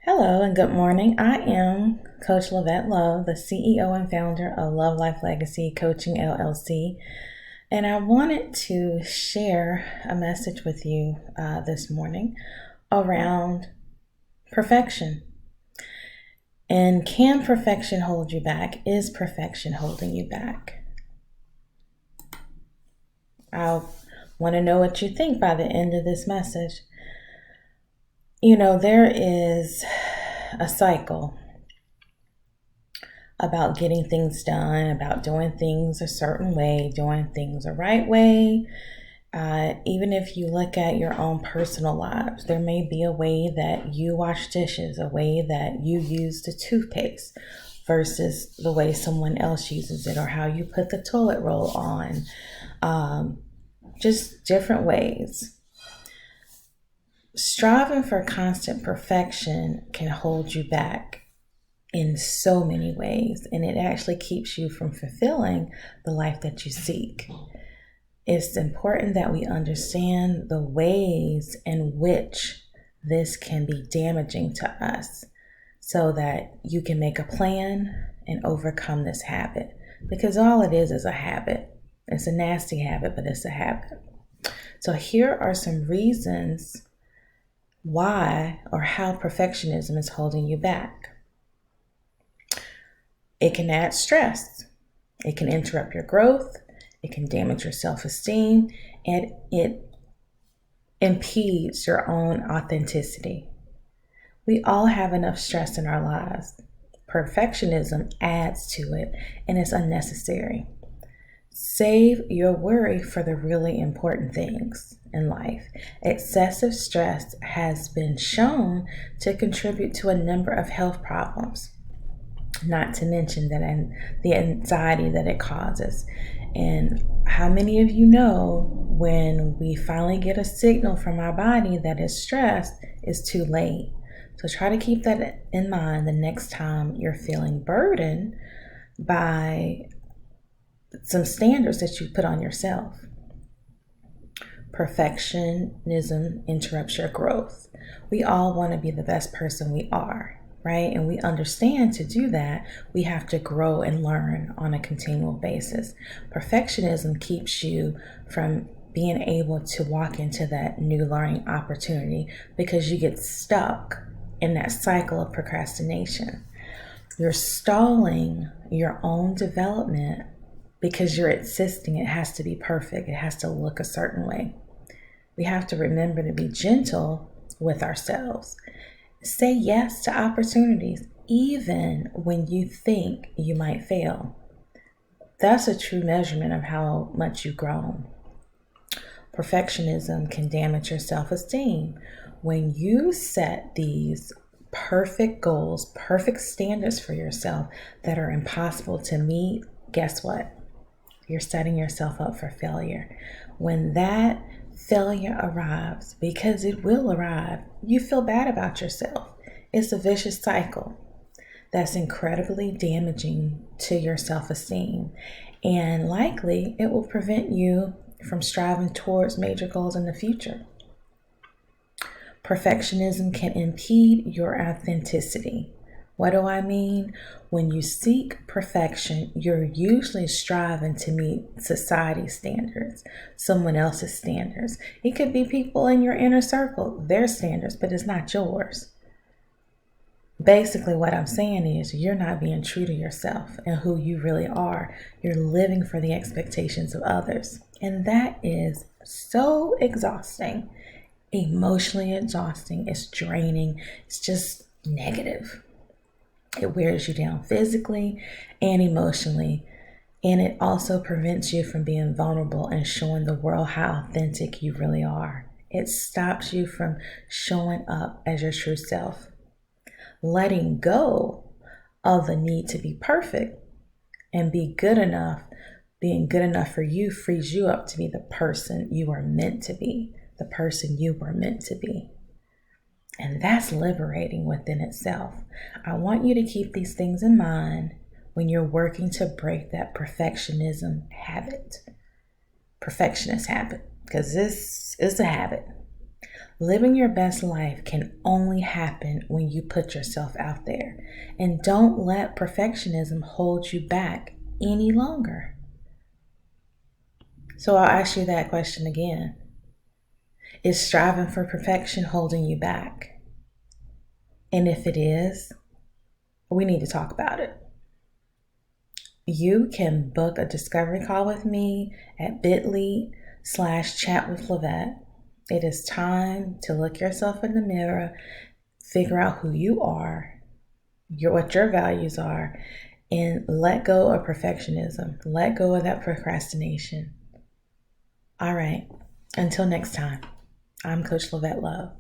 Hello and good morning. I am Coach Lavette Love, the CEO and founder of Love Life Legacy Coaching LLC. And I wanted to share a message with you this morning around perfection. And can perfection hold you back? Is perfection holding you back? I want to know what you think by the end of this message. You know, there is a cycle about getting things done, about doing things a certain way, doing things the right way. Even if you look at your own personal lives, there may be a way that you wash dishes, a way that you use the toothpaste versus the way someone else uses it, or how you put the toilet roll on. Just different ways. Striving for constant perfection can hold you back in so many ways, and it actually keeps you from fulfilling the life that you seek. It's important that we understand the ways in which this can be damaging to us so that you can make a plan and overcome this habit, because all it is a habit. It's a nasty habit, but it's a habit. So here are some reasons why or how perfectionism is holding you back. It can add stress. It can interrupt your growth. It can damage your self-esteem, and it impedes your own authenticity. We all have enough stress in our lives. Perfectionism adds to it, and it's unnecessary. Save your worry for the really important things in life. Excessive stress has been shown to contribute to a number of health problems, not to mention that the anxiety that it causes. And how many of you know when we finally get a signal from our body that is stressed, it's too late? So try to keep that in mind the next time you're feeling burdened by some standards that you put on yourself. Perfectionism interrupts your growth. We all want to be the best person we are, right? And we understand to do that, we have to grow and learn on a continual basis. Perfectionism keeps you from being able to walk into that new learning opportunity because you get stuck in that cycle of procrastination. You're stalling your own development because you're insisting it has to be perfect. It has to look a certain way. We have to remember to be gentle with ourselves. Say yes to opportunities, even when you think you might fail. That's a true measurement of how much you've grown. Perfectionism can damage your self-esteem. When you set these perfect goals, perfect standards for yourself that are impossible to meet, guess what? You're setting yourself up for failure. When that failure arrives, because it will arrive, you feel bad about yourself. It's a vicious cycle that's incredibly damaging to your self-esteem, and likely it will prevent you from striving towards major goals in the future. Perfectionism can impede your authenticity. What do I mean? When you seek perfection, you're usually striving to meet society's standards, someone else's standards. It could be people in your inner circle, their standards, but it's not yours. Basically, what I'm saying is you're not being true to yourself and who you really are. You're living for the expectations of others. And that is so exhausting, emotionally exhausting. It's draining. It's just negative. It wears you down physically and emotionally, and it also prevents you from being vulnerable and showing the world how authentic you really are. It stops you from showing up as your true self. Letting go of the need to be perfect and be good enough, being good enough for you frees you up to be the person you are meant to be, the person you were meant to be. And that's liberating within itself. I want you to keep these things in mind when you're working to break that perfectionist habit, because this is a habit. Living your best life can only happen when you put yourself out there. And don't let perfectionism hold you back any longer. So I'll ask you that question again. Is striving for perfection holding you back? And if it is, we need to talk about it. You can book a discovery call with me at bit.ly/chatwithlavette. It is time to look yourself in the mirror, figure out who you are, what your values are, and let go of perfectionism. Let go of that procrastination. All right. Until next time, I'm Coach Lavette Love.